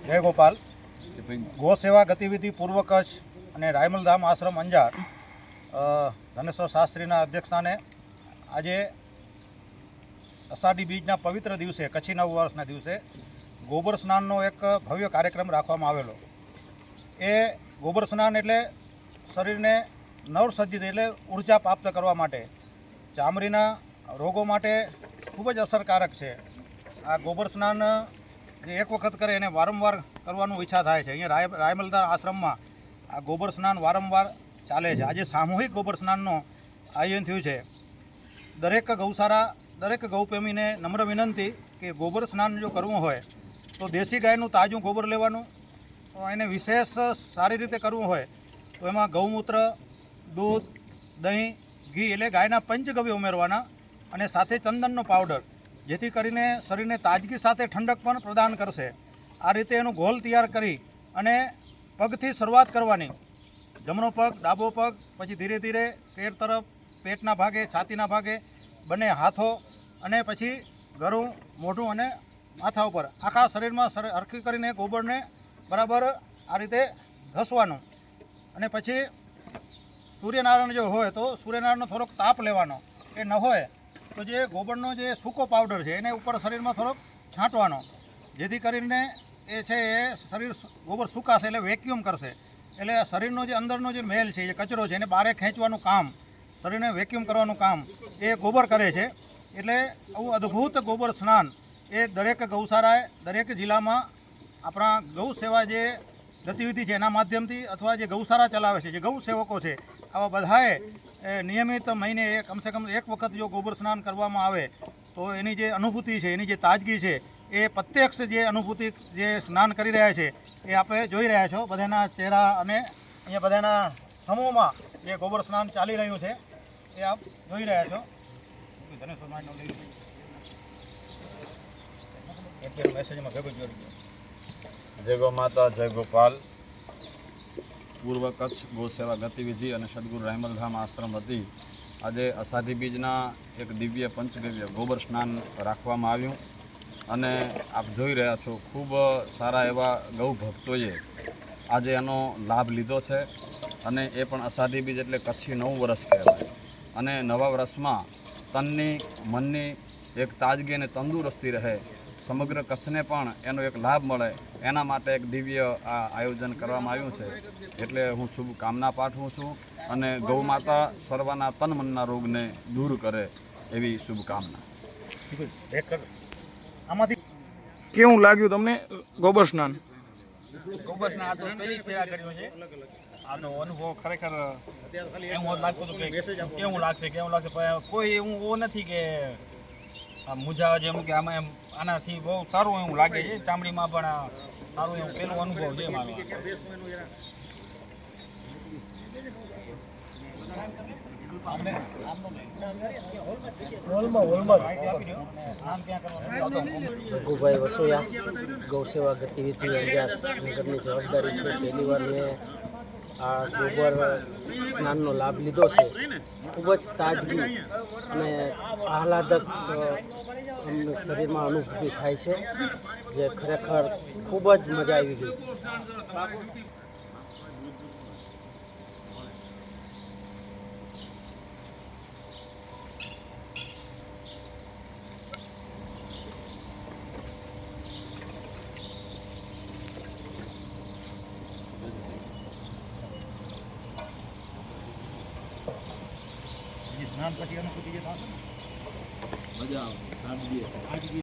જય ગોપાલ. ગૌ સેવા ગતિવિધિ પૂર્વ કચ્છ અને રાયમલધામ આશ્રમ અંજાર ધનેશ્વર શાસ્ત્રીના અધ્યક્ષસ્થાને આજે અષાઢી બીજના પવિત્ર દિવસે, કચ્છી નવ વર્ષના દિવસે ગોબર સ્નાનનો એક ભવ્ય કાર્યક્રમ રાખવામાં આવેલો. એ ગોબર સ્નાન એટલે શરીરને નવસર્જિત એટલે ઉર્જા પ્રાપ્ત કરવા માટે, ચામડીના રોગો માટે ખૂબ જ અસરકારક છે. આ ગોબર સ્નાન જે એક વખત કરે એને વારંવાર કરવાનું ઈચ્છા થાય છે. અહીંયા રાયમલધામ આશ્રમમાં આ ગોબર સ્નાન વારંવાર ચાલે છે. આજે સામૂહિક ગોબર સ્નાનનો આયોજન થયું છે. દરેક ગૌશાળા, દરેક ગૌપ્રેમીને નમ્ર વિનંતી કે ગોબર સ્નાન જો કરવું હોય તો દેશી ગાયનું તાજું ગોબર લેવાનું. એને વિશેષ સારી રીતે કરવું હોય તો એમાં ગૌમૂત્ર, દૂધ, દહીં, ઘી એટલે ગાયના પંચગવ્ય ઉમેરવાના અને સાથે ચંદનનો પાવડર, જેથી કરીને શરીરને તાજગી સાથે ઠંડક પણ પ્રદાન કરશે. આ રીતે એનું ઘોલ તૈયાર કરી અને પગથી શરૂઆત કરવાની. જમણો પગ, ડાબો પગ, પછી ધીરે ધીરે પેટ તરફ, પેટના ભાગે, છાતીના ભાગે, બંને હાથો અને પછી ગળું, મોઢું અને માથા ઉપર આખા શરીરમાં હરખી કરીને ગોબરને બરાબર આ રીતે ઘસવાનું. અને પછી સૂર્યનારાયણ જો હોય તો સૂર્યનારાયણનો થોડોક તાપ લેવાનો. એ ન હોય તો જે ગોબરનો જે સૂકો પાવડર છે એને ઉપર શરીરમાં થોડોક છાંટવાનો, જેથી કરીને એ છે એ શરીર ગોબર સુકાશે એટલે વેક્યુમ કરશે. એટલે શરીરનો જે અંદરનો જે મેલ છે, જે કચરો છે એને બહાર ખેંચવાનું કામ, શરીરને વેક્યુમ કરવાનું કામ એ ગોબર કરે છે. એટલે આવું અદ્ભુત ગોબર સ્નાન એ દરેક ગૌશાળાએ, દરેક જિલ્લામાં આપણા ગૌ સેવા જે ગતિવિધિ છે એના માધ્યમથી, અથવા જે ગૌશાળા ચલાવે છે, જે ગૌ સેવકો છે, આવા બધાએ નિયમિત મહિને કમસે કમ એક વખત જો ગોબર સ્નાન કરવામાં આવે તો એની જે અનુભૂતિ છે, એની જે તાજગી છે, એ પ્રત્યક્ષ જે અનુભૂતિ જે સ્નાન કરી રહ્યા છે એ આપણે જોઈ રહ્યા છો બધાના ચહેરા. અને અહીંયા બધાના સમૂહમાં જે ગોબર સ્નાન ચાલી રહ્યું છે એ આપ જોઈ રહ્યા છો. મેસેજમાં ભેગું જોડી જય ગો માતા, જય ગોપાલ. પૂર્વ કચ્છ ગૌ સેવા ગતિવિધિ અને સદગુરુ રાયમલધામ આશ્રમ વતી આજે અષાઢી બીજના એક દિવ્ય પંચગવ્ય ગોબર સ્નાન રાખવામાં આવ્યું. અને આપ જોઈ રહ્યા છો ખૂબ સારા એવા ગૌ ભક્તોએ આજે એનો લાભ લીધો છે. અને એ પણ અષાઢી બીજ એટલે કચ્છી નવું વર્ષ કહેવાય. અને નવા વર્ષમાં તનની, મનની એક તાજગી અને તંદુરસ્તી રહે, સમગ્ર કચ્છને પણ એનો એક લાભ મળે, એના માટે એક દિવ્ય આ આયોજન કરવામાં આવ્યું છે. એટલે હું શુભકામના પાઠવું છું અને ગૌ માતા સર્વના તન મનના રોગને દૂર કરે એવી શુભકામના. આમાંથી કેવું લાગ્યું તમને ગોબર સ્નાન? ગોબર સ્નાન આ તો પહેલી ફેરા કર્યું છે. આનો અનુભવ ખરેખર એવું લાગતું હતું કે કેવું લાગશે પણ કોઈ એવું નથી કે મુજા જેમ કે આમાં એમ આનાથી બહુ સારું એવું લાગે છે. ચામડીમાં પણ સારું એવું પેલું અનુભવ છે મારો. રઘુભાઈ વસોયા, ગૌ સેવા ગતિવિધિ અંજાર નગરની જવાબદારી છે. પહેલી વાર મેં આ ગોબર સ્નાનનો લાભ લીધો છે. ખૂબ જ તાજગી અને આહલાદક અમને શરીરમાં અનુભૂતિ થાય છે, જે ખરેખર ખૂબ જ મજા આવી ગઈ. સ્નાન પછી અનુભૂતિ જે થશે ને મજા આવે.